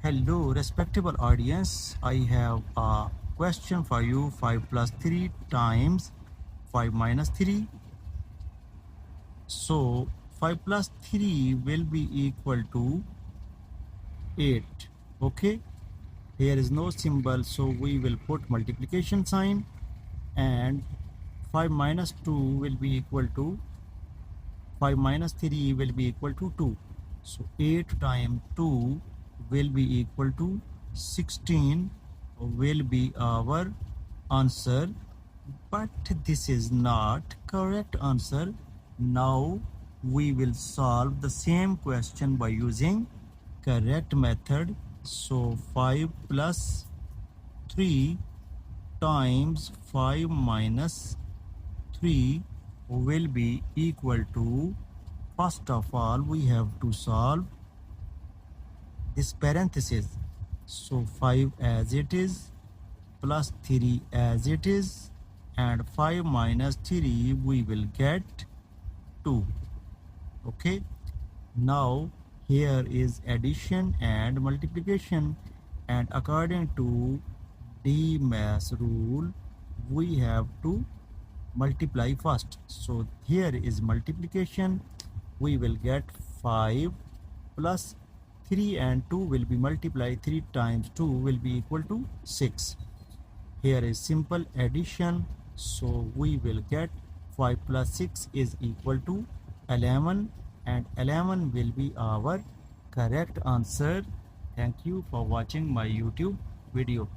Hello, respectable audience. I have a question for you. 5 plus 3 times 5 minus 3. So 5 plus 3 will be equal to 8. Okay. Here is no symbol, so we will put multiplication sign, and 5 minus 2 will be equal to 5 minus 3 will be equal to 2. So 8 times 2 will be equal to 16 will be our answer, but this is not correct answer. Now we will solve the same question by using correct method. So 5 plus 3 times 5 minus 3 will be equal to, first of all we have to solve this parenthesis. So 5 as it is plus 3 as it is, and 5 minus 3 we will get 2. Okay, now here is addition and multiplication, and according to D-Math rule we have to multiply first. So here is multiplication. We will get 5 plus 3 and 2 will be multiplied. 3 times 2 will be equal to 6. Here is simple addition. So we will get 5 plus 6 is equal to 11, and 11 will be our correct answer. Thank you for watching my YouTube video.